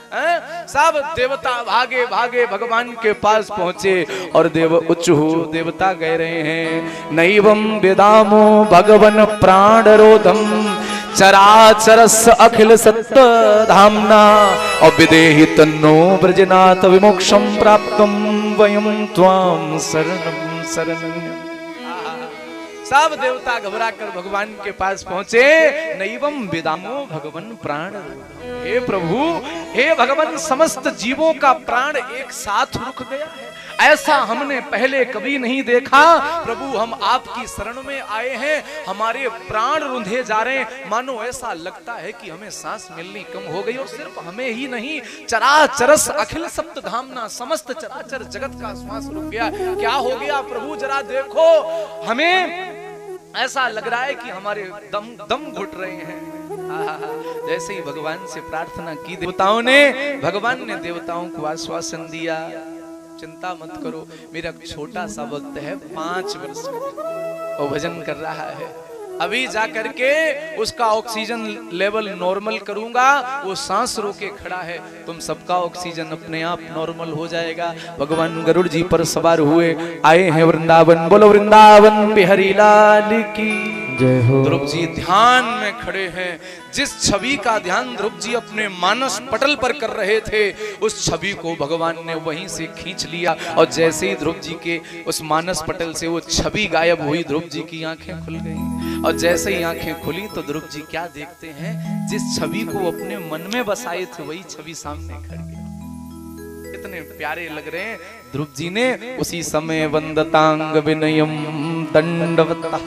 सब देवता भागे भागे भगवान के पास पहुंचे और देव उच्च देवता कह रहे हैं, नैवं वेदामो भगवन प्राण रोधम चराचरस अखिल सत्य धामना अविदेहि तन्नो ब्रजनाथ विमोक्षम प्राप्तम वयम त्वाम शरणं शरणं। सब देवता घबरा कर भगवान के पास पहुंचे। नैवं वेदामो भगवन प्राण, हे प्रभु हे भगवान, समस्त जीवों का प्राण एक साथ रुक गया है, ऐसा हमने पहले कभी नहीं देखा। प्रभु हम आपकी शरण में आए हैं, हमारे प्राण रुंधे जा रहे हैं, मानो ऐसा लगता है कि हमें सांस मिलनी कम हो गई। और सिर्फ हमें ही नहीं, चराचरस अखिल सप्त धामना, समस्त चराचर जगत का श्वास रुक गया। क्या हो गया प्रभु जरा देखो, हमें ऐसा लग रहा है कि हमारे दम घुट रहे हैं। जैसे ही भगवान से प्रार्थना की देवताओं ने, भगवान ने देवताओं को आश्वासन दिया, चिंता मत करो, मेरा छोटा सा भक्त है 5 वर्ष का, वो भजन कर रहा है, अभी जाकर के उसका ऑक्सीजन लेवल नॉर्मल करूंगा, वो सांस रोके खड़ा है, तुम सबका ऑक्सीजन अपने आप नॉर्मल हो जाएगा। भगवान गरुड़ जी पर सवार हुए, आए हैं वृंदावन, बोलो वृंदावन बिहारी लाल की जय हो। ध्रुव जी ध्यान में खड़े हैं, जिस छवि का ध्यान ध्रुव जी अपने मानस पटल पर कर रहे थे, उस छवि को भगवान ने वहीं से खींच लिया। और जैसे ही ध्रुव जी के उस मानस पटल से वो छवि गायब हुई, ध्रुव जी की आंखें खुल गईं। और जैसे ही आंखें खुली तो ध्रुव जी क्या देखते हैं, जिस छवि को अपने मन में बसाए थे वही छवि सामने खड़ गई। कितने प्यारे लग रहे हैं ध्रुव जी ने। उसी समय वंदतांग विनयम दंडवतः,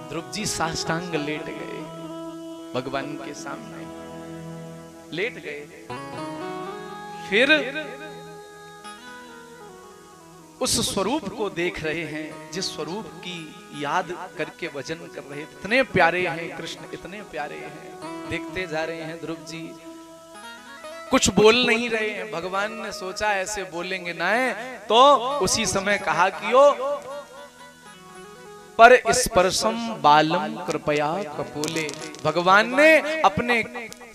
ध्रुव जी साष्टांग लेट गए भगवान के सामने, लेट गए। फिर उस स्वरूप को देख रहे हैं, जिस स्वरूप की याद करके भजन कर रहे थे। इतने प्यारे हैं कृष्ण, इतने प्यारे हैं, देखते जा रहे हैं ध्रुव जी, कुछ बोल नहीं रहे हैं। भगवान ने सोचा ऐसे बोलेंगे ना है, तो उसी समय कहा कि ओ पर स्पर्शम बालम कृपया कपोले। भगवान ने अपने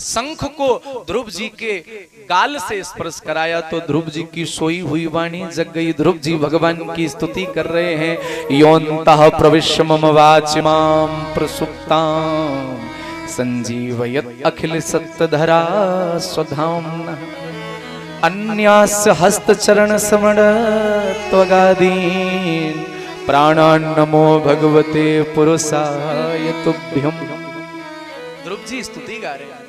शंख को ध्रुव जी के गाल से स्पर्श कराया तो ध्रुव जी की सोई हुई वाणी जग गई। ध्रुव जी भगवान की स्तुति कर रहे हैं, योन्तः प्रविश्य मम वाचिमां प्रसुप्तां संजीवयत् अखिल सत्तधरा स्वधाम्नः अन्यास्य हस्तचरण समण त्वगादीन् प्राणान् नमो भगवते पुरुषाय तुभ्यम्। ध्रुव जी स्तुति गा रहे हैं,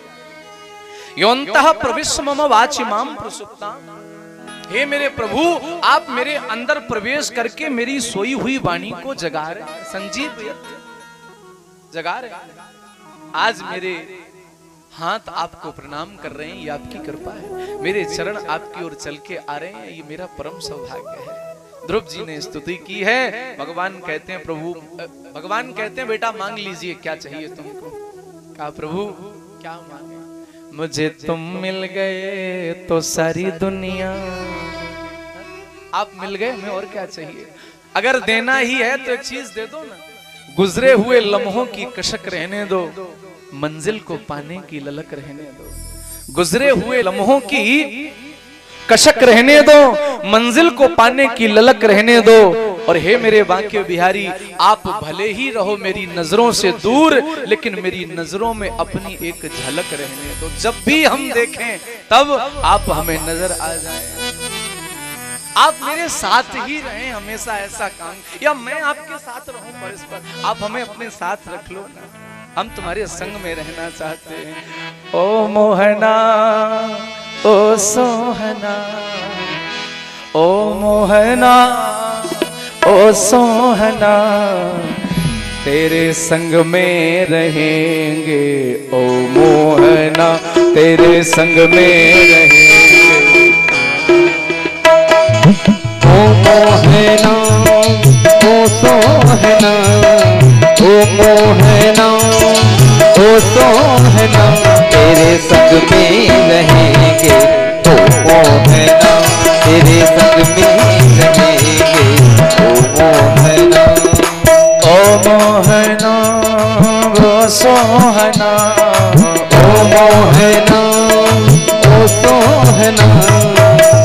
योन्तः प्रविश्य मम वाचिमां प्रसुप्तां, हे मेरे प्रभु आप मेरे अंदर प्रवेश करके मेरी सोई हुई वाणी को जगा रहे हैं, संजीवयत् जगा रहे हैं। आज मेरे हाथ आपको प्रणाम कर रहे हैं, ये आपकी कृपा है, मेरे चरण आपकी ओर चल के आ रहे हैं, ये मेरा परम सौभाग्य है। ध्रुव जी ने स्तुति की है। भगवान कहते हैं प्रभु, भगवान कहते हैं बेटा मांग लीजिए क्या चाहिए तुमको। कहा प्रभु क्या मांगे, मुझे तुम मिल गए तो सारी दुनिया, आप मिल गए मैं और क्या चाहिए। अगर देना ही है तो एक चीज दे दो ना, गुजरे हुए लम्हों की कशक रहने दो, मंजिल को पाने की ललक रहने दो। गुजरे हुए लम्हों की कशक रहने दो, मंजिल को पाने की ललक रहने दो। और हे मेरे बांके बिहारी, आप भले ही रहो मेरी नजरों से दूर, लेकिन मेरी नजरों में अपनी एक झलक रहने दो। जब भी हम देखें तब आप हमें नजर आ जाएं, आप मेरे साथ ही रहें हमेशा। ऐसा काम, या मैं आपके साथ रहूं परस्पर, आप हमें अपने साथ रख लो ना, हम तुम्हारे संग में रहना चाहते हैं। ओ मोहना ओ सोहना, ओ मोहना ओ सोहना, तेरे संग में रहेंगे ओ मोहना, तेरे संग में रहेंगे ओ मोहना, ओ सोहना, ओ मोहना, ओ सोहना, तेरे संग में रहेंगे ओ मोहना, तेरे संग में रहेंगे ओ मोहना। ओ मोहना ओ सोहना, ओ मोहना, ओ सोहना,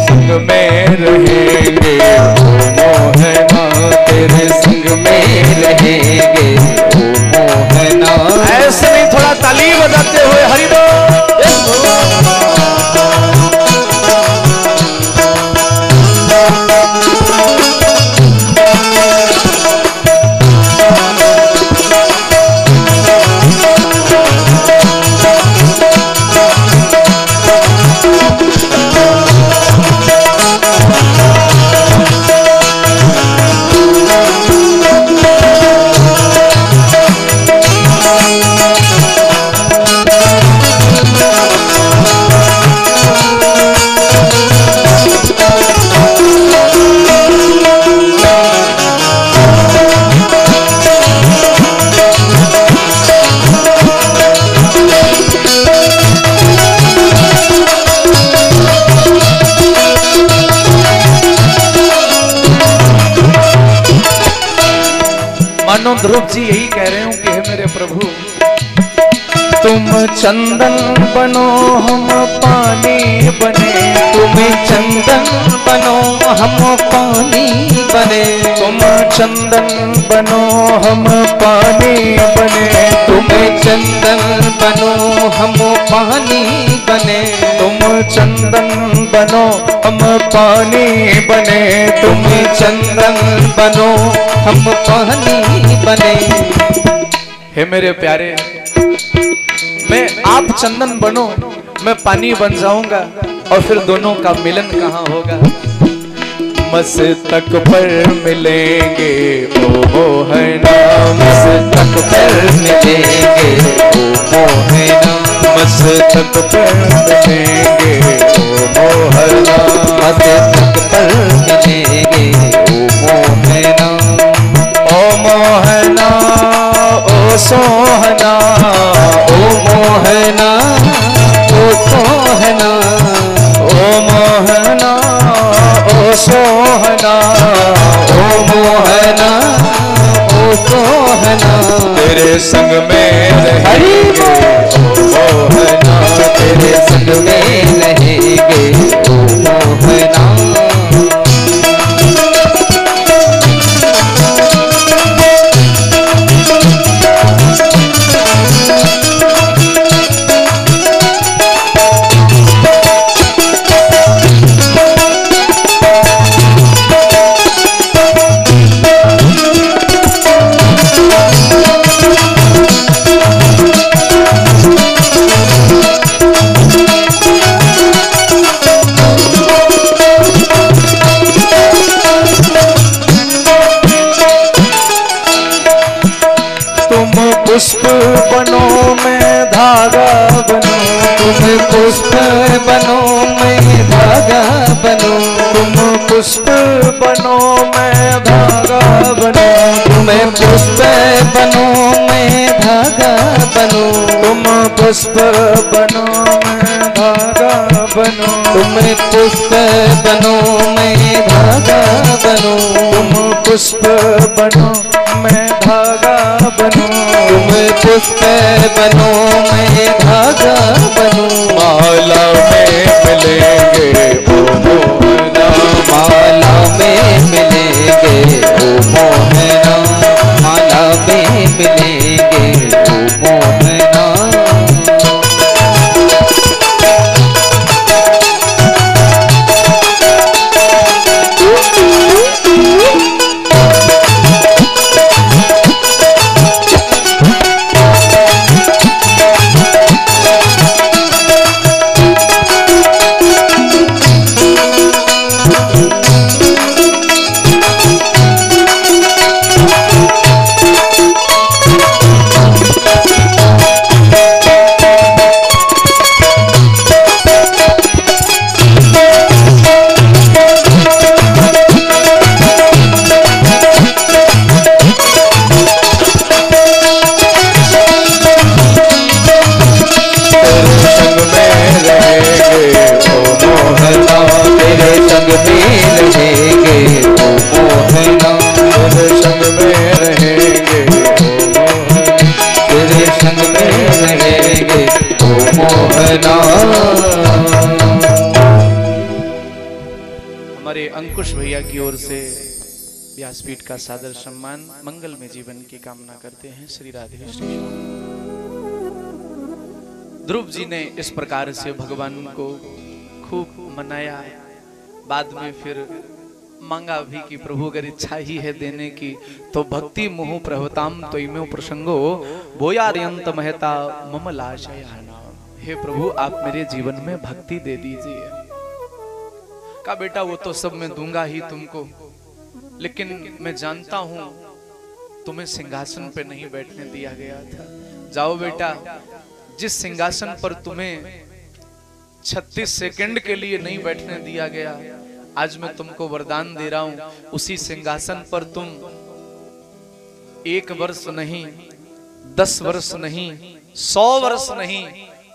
संग में रहेंगे ओ मोहना, तेरे संग में रहेंगे ओ मोहना। ऐसे नहीं, थोड़ा ताली बजाते हुए हरि बोल। मानो ध्रुव जी यही कह रहे हो कि हे मेरे प्रभु, तुम चंदन बनो हम पानी बने, तुम चंदन बनो हम पानी बने, तुम चंदन बनो हम पानी बने, तुम चंदन बनो हम पानी बने, तुम चंदन बनो हम पानी बने, तुम चंदन बनो हम पानी बने। हे मेरे प्यारे, मैं आप चंदन बनो, मैं पानी बन जाऊंगा और फिर दोनों का मिलन कहाँ होगा? मस्तक पर मिलेंगे ओ मोहना, मस्तक पर मिलेंगे ओ मोहना, मस्तक पर मिलेंगे ओ मोहना, मस्तक पर मिलेंगे ओ मोहना। ओ मोहना ओ सोहना, ओ मोहना, ओ सोहना, ओ मोहना ओ सोहना, ओ मोहना, ओ सोहना, तेरे संग में रहेंगे ओ मोहना, तेरे संग में रहेंगे ओ मोहना। पुष्प बनो मैं धागा बनो, तुम पुष्प बनो मैं धागा बनो, तुम पुष्प बनो मैं धागा बनो, तुम पुष्प बनो मैं धागा बनो, तुम पुष्प बनो मैं धागा बनो, तुम पुष्प बनो मैं धागा बनो, तुम पुष्प बनो मैं धागा बनो, तुम पुष्प बनो मैं धागा बनो। माला में मिलेंगे ओ मोहना, माला में मिलेंगे ओ मोहना, माला में मिलेंगे ओ मोहना। व्यासपीठ का सादर सम्मान, मंगल में जीवन की कामना करते हैं। श्री राधे श्री श्याम। ध्रुव जी ने इस प्रकार से भगवान को खूब मनाया। बाद में फिर मांगा भी कि प्रभु अगर इच्छा ही है देने की तो भक्ति मोह प्रहवताम तो इमें प्रसंगो बोयार्यंत महता मम लाशयाना। हे प्रभु आप मेरे जीवन में भक्ति दे दीजिए। का बेटा वो तो सब मैं दूंगा ही तुमको, लेकिन मैं जानता हूं तुम्हें सिंहासन पे नहीं बैठने दिया गया था। जाओ बेटा, जिस सिंहासन पर तुम्हें 36 सेकंड के लिए नहीं बैठने दिया गया, आज मैं तुमको वरदान दे रहा हूं, उसी सिंहासन पर तुम 1 वर्ष नहीं, 10 वर्ष नहीं, 100 वर्ष नहीं,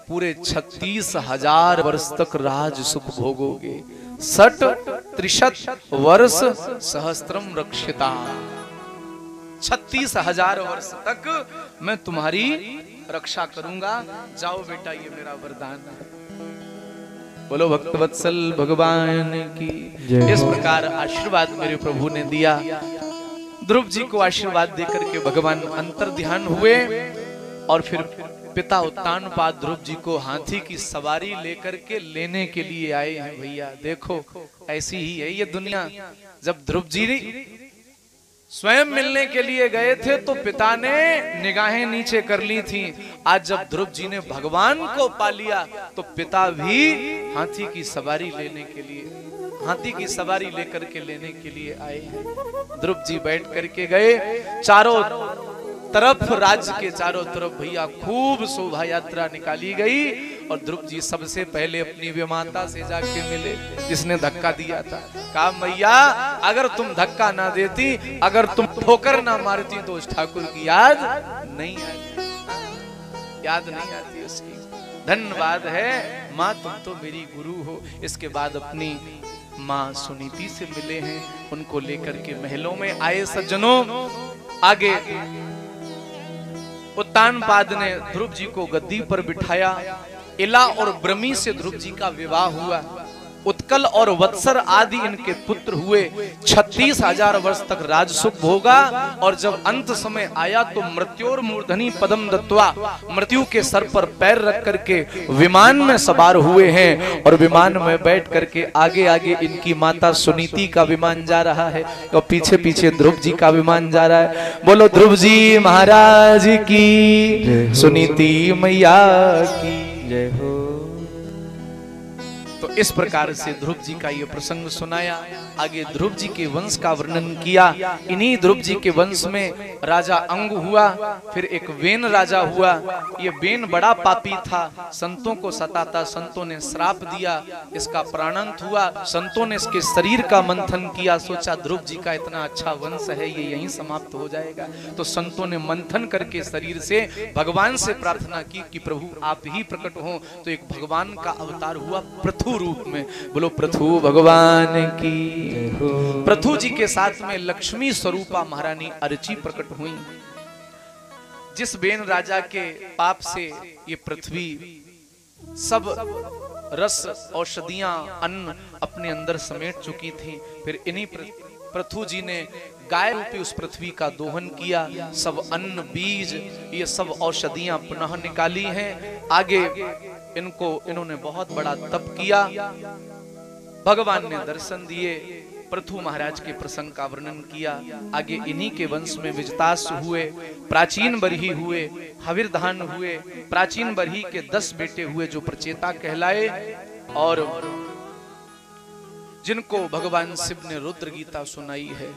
पूरे 36,000 वर्ष तक राज सुख भोगोगे। 60-63 वर्ष सहस्त्रम रक्षिता। 36,000 वर्ष तक मैं तुम्हारी रक्षा करूंगा। जाओ बेटा, ये मेरा वरदान है। बोलो भक्तवत्सल भगवान की। इस प्रकार आशीर्वाद मेरे प्रभु ने दिया। ध्रुव जी को आशीर्वाद देकर के भगवान अंतर ध्यान हुए और फिर पिता उत्तानपाद ध्रुव जी को हाथी की सवारी लेकर के लेने के लिए आए हैं। भैया देखो, ऐसी ही है ये दुनिया। जब ध्रुव जी स्वयं मिलने के लिए गए थे तो पिता ने निगाहें नीचे कर ली थी। आज जब ध्रुव जी ने भगवान को पा लिया तो पिता भी हाथी की सवारी लेने के लिए, हाथी की सवारी लेकर के लेने के लिए आए हैं। ध्रुव जी बैठ करके गए। चारों तरफ, राज्य के चारों तरफ भैया खूब शोभा यात्रा निकाली गई और ध्रुव जी सबसे पहले अपनी विमाता से जाके मिले, जिसने धक्का दिया था। कहा मैया, अगर तुम धक्का ना देती, अगर तुम ठोकर ना मारती तो उस ठाकुर की याद नहीं आती, याद नहीं आती उसकी। धन्यवाद है माँ, तुम तो मेरी गुरु हो। इसके बाद अपनी माँ सुनीति से मिले हैं, उनको लेकर के महलों में आए। सज्जनों, आगे उत्तानपाद ने ध्रुव जी को गद्दी पर बिठाया। इला और ब्रह्मी से ध्रुव जी का विवाह हुआ। उत्कल और वत्सर आदि इनके पुत्र हुए। 36,000 वर्ष तक राजसुख भोगा और जब अंत समय आया तो मृत्योर मूर्धनि पदम दत्वा, मृत्यु के सर पर पैर रख करके विमान में सवार हुए हैं और विमान में बैठ करके आगे आगे इनकी माता सुनीति का विमान जा रहा है और पीछे पीछे ध्रुव जी का विमान जा रहा है। बोलो ध्रुव जी महाराज की, सुनीति मैया की जय हो। तो इस प्रकार से ध्रुव जी का ये प्रसंग सुनाया। आगे ध्रुव जी के वंश का वर्णन किया। इन्हीं ध्रुव जी के वंश में राजा अंग हुआ, फिर एक वेन राजा हुआ। ये वेन बड़ा पापी था, संतों को सताता, संतों ने श्राप दिया, इसका प्राणांत हुआ। संतों ने इसके शरीर का मंथन किया, सोचा ध्रुव जी का इतना अच्छा वंश है, ये यहीं समाप्त हो जाएगा। तो संतों ने मंथन करके शरीर से भगवान से प्रार्थना की कि प्रभु आप ही प्रकट हो। तो एक भगवान का अवतार हुआ पृथु रूप में। बोलो पृथु भगवान की। पृथु जी के साथ में लक्ष्मी स्वरूपा महारानी अर्ची प्रकट हुई। जिस बेन राजा के पाप से ये पृथ्वी सब रस, औषधियां, अन्न अपने अंदर समेट चुकी थी, फिर इन्हीं पृथु जी ने गाय रूपी उस पृथ्वी का दोहन किया। सब अन्न, बीज, ये सब औषधियां पुनः निकाली हैं। आगे इन्होंने बहुत बड़ा तप किया। भगवान ने दर्शन दिए, पृथु महाराज के प्रसंग का वर्णन किया। आगे इन्हीं के वंश में विजतास हुए, प्राचीन बरही हुए, हविर्धान हुए। प्राचीन बरही के 10 बेटे हुए जो प्रचेता कहलाए और जिनको भगवान शिव ने रुद्र गीता सुनाई है।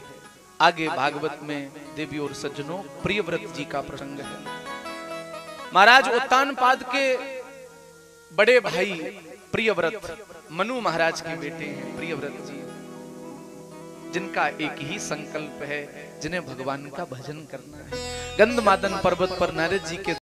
आगे भागवत में देवी और सज्जनों प्रियव्रत जी का प्रसंग है। महाराज उत्तानपाद के बड़े भाई प्रियव्रत मनु महाराज के बेटे हैं प्रियव्रत जी, जिनका एक ही संकल्प है, जिन्हें भगवान का भजन करना है। गंधमादन पर्वत पर नारद जी के